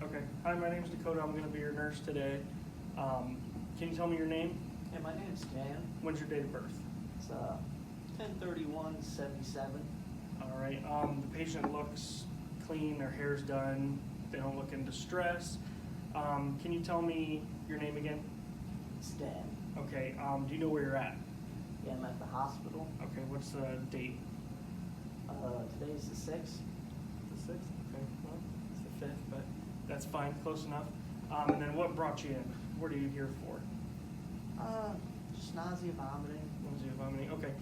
Okay. Hi, my name's Dakota. I'm going to be your nurse today. Can you tell me your name? Yeah, my name's Dan. When's your date of birth? It's 10/31/77. All right. The patient looks clean. Their hair's done. They don't look in distress. Can you tell me your name again? It's Dan. Okay. Do you know where you're at? Yeah, I'm at the hospital. Okay. What's the date? Today's the 6th. The 6th? Okay. Well, it's the 5th, but that's fine. Close enough. And then what brought you in? What are you here for? Just nausea, vomiting. Nausea, vomiting. Okay.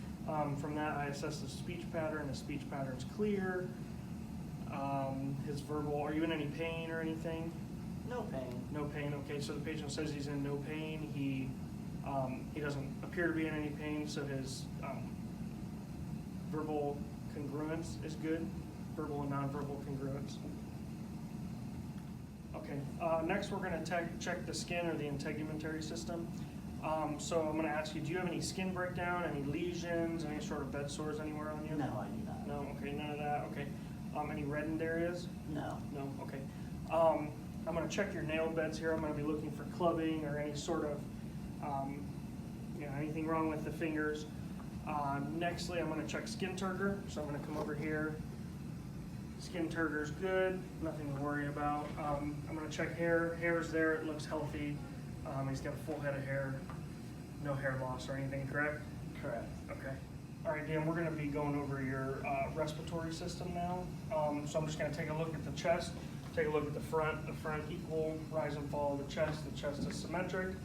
From that, I assessed the speech pattern. The speech pattern's clear. His verbal, are you in any pain or anything? No pain. No pain. Okay, so the patient says he's in no pain. He doesn't appear to be in any pain, so his verbal congruence is good. Verbal and nonverbal congruence. Okay, next we're going to check the skin or the integumentary system. So I'm going to ask you, do you have any skin breakdown, any lesions, any sort of bed sores anywhere on you? No, I do not. No, okay, none of that, okay. Any reddened areas? No. No, okay. I'm going to check your nail beds here. I'm going to be looking for clubbing or any sort of, anything wrong with the fingers. Nextly, I'm going to check skin turgor. So I'm going to come over here. Skin turgor's good, nothing to worry about. I'm going to check hair. Hair's there, it looks healthy. He's got a full head of hair, no hair loss or anything, correct? Correct. Okay. All right, Dan, we're going to be going over your respiratory system now. So I'm just going to take a look at the chest, take a look at the front equal rise and fall of the chest is symmetric.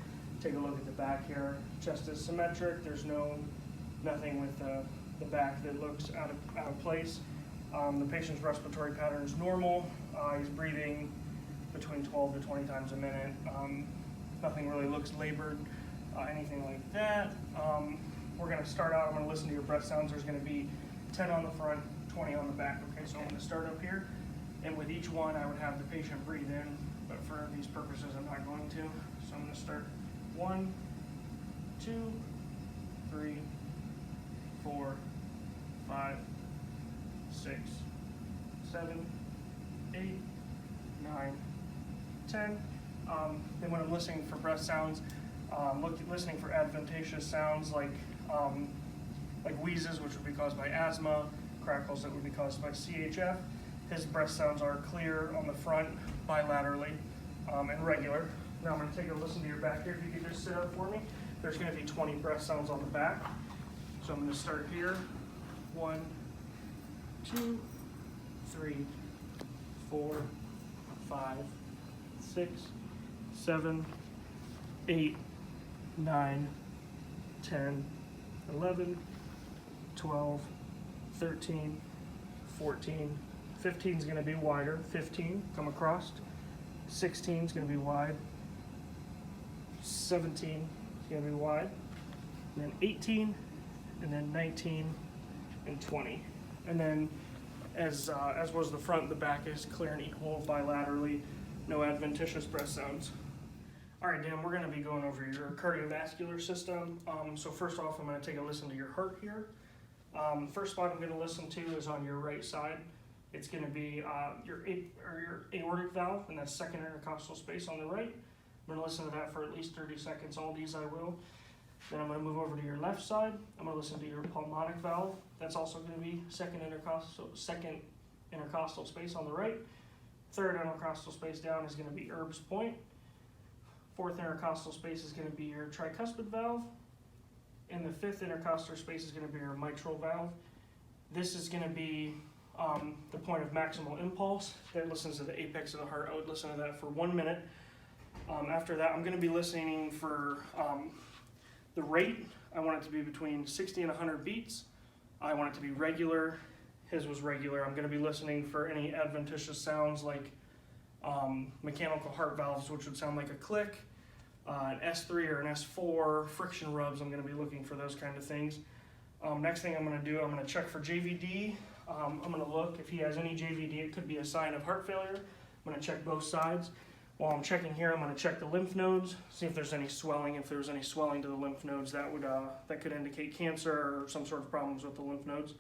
Take a look at the back here, chest is symmetric. There's nothing with the back that looks out of place. The patient's respiratory pattern is normal. He's breathing between 12 to 20 times a minute. Nothing really looks labored, anything like that. We're going to start out, I'm going to listen to your breath sounds. There's going to be 10 on the front, 20 on the back. Okay, so I'm going to start up here, and with each one I would have the patient breathe in, but for these purposes I'm not going to. So I'm going to start 1, 2, 3, 4, 5, 6, 7, 8, 9, 10. Then when I'm listening for breath sounds, listening for adventitious sounds like wheezes, which would be caused by asthma, crackles that would be caused by CHF. His breath sounds are clear on the front, bilaterally, and regular. Now I'm going to take a listen to your back here. If you could just sit up for me. There's going to be 20 breath sounds on the back. So I'm going to start here. 1, 2, 3, 4, 5, 6, 7, 8, 9, 10, 11, 12, 13, 14, 15 is going to be wider, 15, come across, 16 is going to be wide, 17 is going to be wide, and then 18, and then 19, and 20. And then as was the front, the back is clear and equal bilaterally, no adventitious breath sounds. All right, Dan, we're going to be going over your cardiovascular system. So first off, I'm going to take a listen to your heart here. First spot I'm going to listen to is on your right side. It's going to be your aortic valve, and that's second intercostal space on the right. I'm going to listen to that for at least 30 seconds. All these I will. Then I'm going to move over to your left side. I'm going to listen to your pulmonic valve. That's also going to be second intercostal space on the right. Third intercostal space down is going to be Erb's point. Fourth intercostal space is going to be your tricuspid valve. And the fifth intercostal space is going to be your mitral valve. This is going to be the point of maximal impulse that listens to the apex of the heart. I would listen to that for 1 minute. After that, I'm going to be listening for the rate. I want it to be between 60 and 100 beats. I want it to be regular. His was regular. I'm going to be listening for any adventitious sounds like mechanical heart valves, which would sound like a click, an S3 or an S4, friction rubs. I'm going to be looking for those kind of things. Next thing I'm going to do, I'm going to check for JVD. I'm going to look if he has any JVD. It could be a sign of heart failure. I'm going to check both sides. While I'm checking here, I'm going to check the lymph nodes, see if there's any swelling. If there's any swelling to the lymph nodes, that could indicate cancer or some sort of problems with the lymph nodes.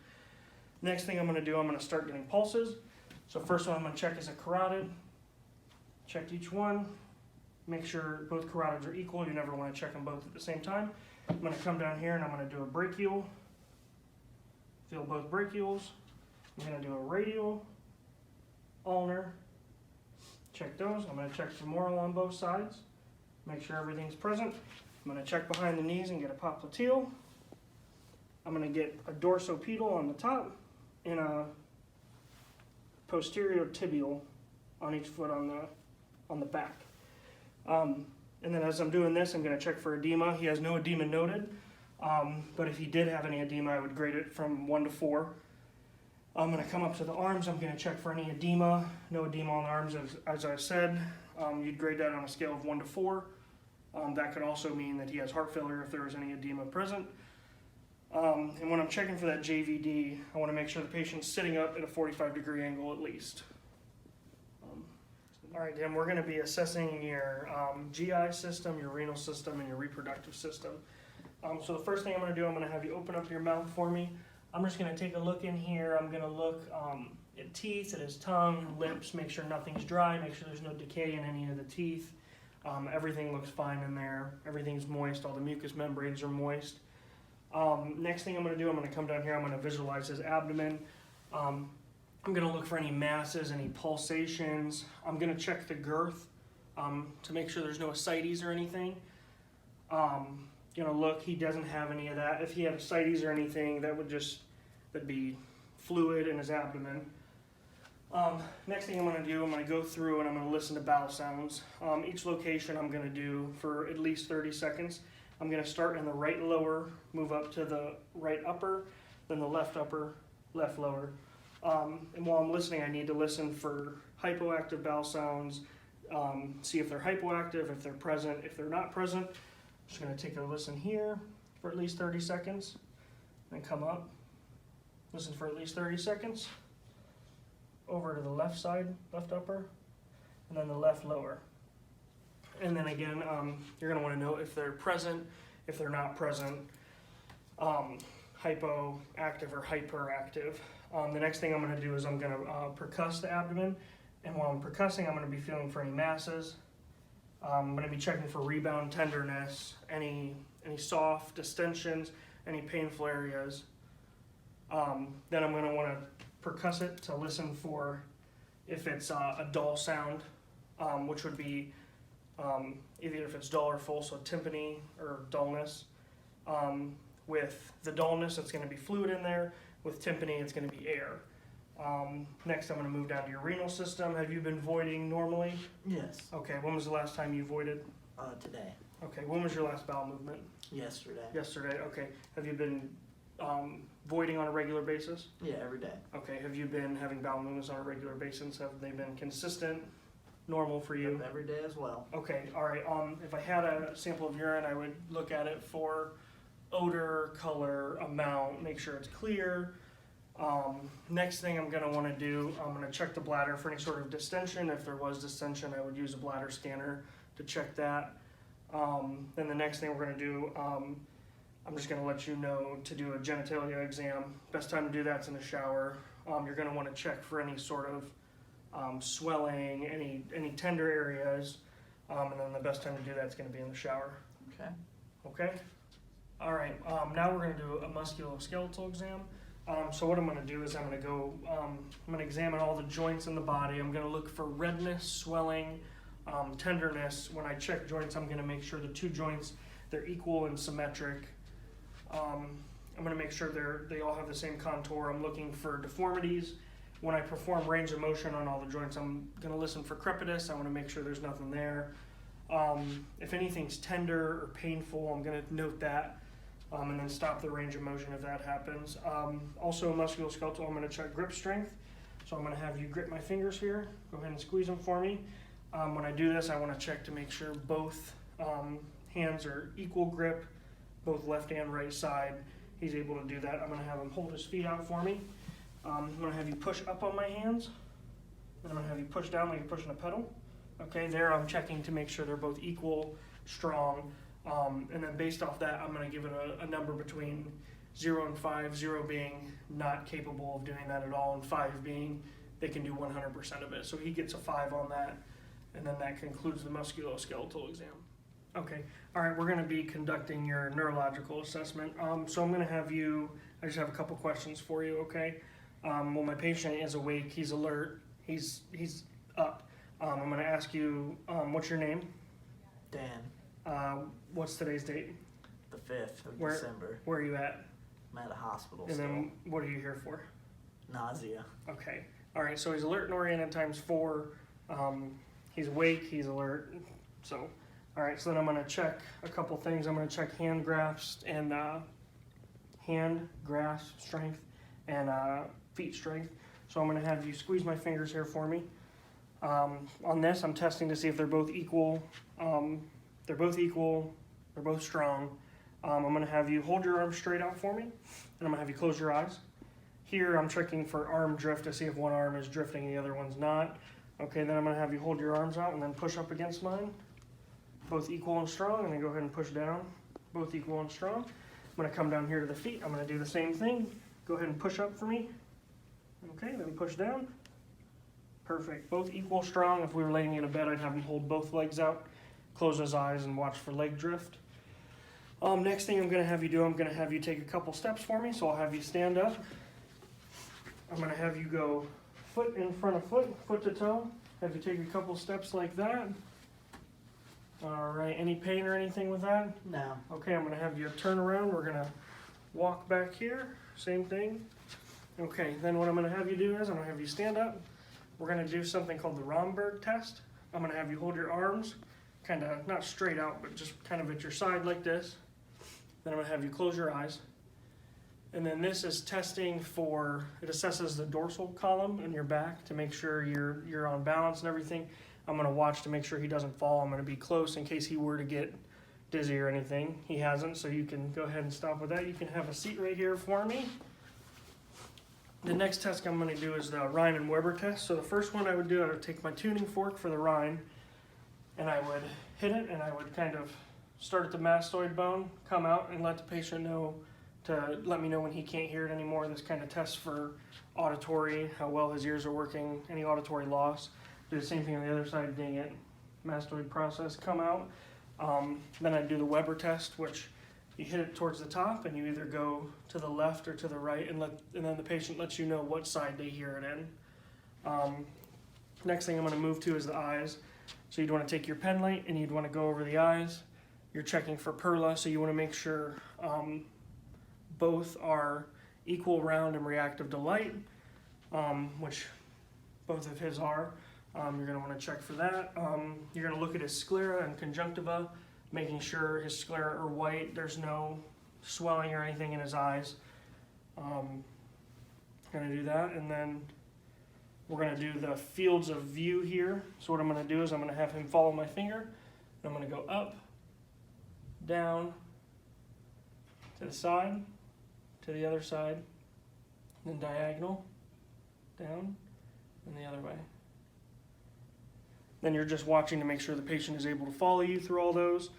Next thing I'm going to do, I'm going to start getting pulses. So first one I'm going to check is a carotid. checked each one, make sure both carotids are equal. You never want to check them both at the same time. I'm going to come down here and I'm going to do a brachial, feel both brachials. I'm going to do a radial, ulnar, check those. I'm going to check femoral on both sides, make sure everything's present. I'm going to check behind the knees and get a popliteal. I'm going to get a dorsopedal on the top and a posterior tibial on each foot on the back. And then as I'm doing this, I'm going to check for edema. He has no edema noted, but if he did have any edema, I would grade it from 1 to 4. I'm going to come up to the arms. I'm going to check for any edema. No edema on the arms, as I said. You'd grade that on a scale of 1 to 4. That could also mean that he has heart failure if there was any edema present. And when I'm checking for that JVD, I want to make sure the patient's sitting up at a 45-degree angle at least. All right, Dan, we're going to be assessing your GI system, your renal system, and your reproductive system. So the first thing I'm going to do, I'm going to have you open up your mouth for me. I'm just going to take a look in here. I'm going to look at teeth, at his tongue, lips, make sure nothing's dry, make sure there's no decay in any of the teeth. Everything looks fine in there. Everything's moist. All the mucous membranes are moist. Next thing I'm going to do, I'm going to come down here. I'm going to visualize his abdomen. I'm going to look for any masses, any pulsations. I'm going to check the girth to make sure there's no ascites or anything. Going to look, he doesn't have any of that. If he had ascites or anything, that'd be fluid in his abdomen. Next thing I'm going to do, I'm going to go through and I'm going to listen to bowel sounds. Each location I'm going to do for at least 30 seconds. I'm going to start in the right lower, move up to the right upper, then the left upper, left lower. And while I'm listening, I need to listen for hypoactive bowel sounds, see if they're hypoactive, if they're present. If they're not present, I'm just going to take a listen here for at least 30 seconds, then come up, listen for at least 30 seconds, over to the left side, left upper, and then the left lower. And then again, you're going to want to know if they're present, if they're not present, hypoactive or hyperactive. The next thing I'm going to do is I'm going to percuss the abdomen, and while I'm percussing, I'm going to be feeling for any masses. I'm going to be checking for rebound tenderness, any soft distensions, any painful areas. Then I'm going to want to percuss it to listen for if it's a dull sound, which would be either if it's dull or full, so tympany or dullness. With the dullness, it's going to be fluid in there. With tympany, it's going to be air. Next, I'm going to move down to your renal system. Have you been voiding normally? Yes. Okay, when was the last time you voided? Today. Okay, when was your last bowel movement? Yesterday. Yesterday, okay. Have you been voiding on a regular basis? Yeah, every day. Okay, have you been having bowel movements on a regular basis? Have they been consistent, normal for you? Every day as well. Okay, all right. If I had a sample of urine, I would look at it for odor, color, amount, make sure it's clear. Next thing I'm going to want to do, I'm going to check the bladder for any sort of distension. If there was distension, I would use a bladder scanner to check that. Then the next thing we're going to do, I'm just going to let you know to do a genitalia exam. Best time to do that's in the shower. You're going to want to check for any sort of swelling, any tender areas, and then the best time to do that's going to be in the shower. Okay. Okay? All right, now we're going to do a musculoskeletal exam. So what I'm going to do is I'm going to examine all the joints in the body. I'm going to look for redness, swelling, tenderness. When I check joints, I'm going to make sure the two joints, they're equal and symmetric. I'm going to make sure they all have the same contour. I'm looking for deformities. When I perform range of motion on all the joints, I'm going to listen for crepitus. I want to make sure there's nothing there. If anything's tender or painful, I'm going to note that. And then stop the range of motion if that happens. Also musculoskeletal, I'm going to check grip strength. So I'm going to have you grip my fingers here. Go ahead and squeeze them for me. When I do this, I want to check to make sure both hands are equal grip, both left and right side. He's able to do that. I'm going to have him hold his feet out for me. I'm going to have you push up on my hands. And I'm going to have you push down like you're pushing a pedal. Okay, there I'm checking to make sure they're both equal, strong. And then based off that, I'm going to give it a number between 0 and 5, 0 being not capable of doing that at all, and 5 being they can do 100% of it. So he gets a 5 on that. And then that concludes the musculoskeletal exam. Okay, all right, we're gonna be conducting your neurological assessment. So I'm gonna have you, I just have a couple questions for you, okay? Well, my patient is awake, he's alert, he's up. I'm gonna ask you, what's your name? Dan, What's today's date? the 5th of Where- December. Where are you at? I'm at a hospital And still. then what are you here for? Nausea. Okay, all right, so he's alert and oriented times 4. He's awake, he's alert. So, all right, so then I'm gonna check a couple things. I'm gonna check hand grasp and hand grasp strength and feet strength. So I'm gonna have you squeeze my fingers here for me. On this, I'm testing to see if they're both equal. They're both equal. They're both strong. I'm gonna have you hold your arms straight out for me, and I'm gonna have you close your eyes. Here, I'm checking for arm drift to see if one arm is drifting and the other one's not. Okay, then I'm gonna have you hold your arms out and then push up against mine. Both equal and strong, and then go ahead and push down. Both equal and strong. I'm gonna come down here to the feet. I'm gonna do the same thing. Go ahead and push up for me. Okay, then push down. Perfect. Both equal strong. If we were laying in a bed, I'd have him hold both legs out, close his eyes, and watch for leg drift. Next thing I'm gonna have you do, I'm gonna have you take a couple steps for me. So I'll have you stand up. I'm gonna have you go foot in front of foot, foot to toe. Have you take a couple steps like that. All right, any pain or anything with that? No. Okay, I'm gonna have you turn around. We're gonna walk back here, same thing. Okay, then what I'm gonna have you do is I'm gonna have you stand up. We're gonna do something called the Romberg test. I'm gonna have you hold your arms, kind of not straight out, but just kind of at your side like this. Then I'm gonna have you close your eyes. And then this is testing for, it assesses the dorsal column in your back to make sure you're on balance and everything. I'm gonna watch to make sure he doesn't fall. I'm gonna be close in case he were to get dizzy or anything. He hasn't, so you can go ahead and stop with that. You can have a seat right here for me. The next test I'm gonna do is the Rhine and Weber test. So the first one I would do, I would take my tuning fork for the Rhine, and I would hit it, and I would kind of start at the mastoid bone, come out, and let the patient know to let me know when he can't hear it anymore. This kind of tests for auditory, how well his ears are working, any auditory loss. Do the same thing on the other side, ding it, mastoid process, come out. Then I do the Weber test, which you hit it towards the top, and you either go to the left or to the right, and then the patient lets you know what side they hear it in. Next thing I'm going to move to is the eyes. So you'd want to take your pen light and you'd want to go over the eyes. You're checking for perla, so you want to make sure both are equal, round, and reactive to light, which both of his are. You're going to want to check for that. You're going to look at his sclera and conjunctiva, making sure his sclera are white, there's no swelling or anything in his eyes. Going to do that, and then we're going to do the fields of view here. So what I'm going to do is I'm going to have him follow my finger, and I'm going to go up, down, to the side, to the other side, then diagonal, down, and the other way. Then you're just watching to make sure the patient is able to follow you through all those.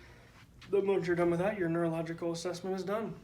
Then once you're done with that, your neurological assessment is done.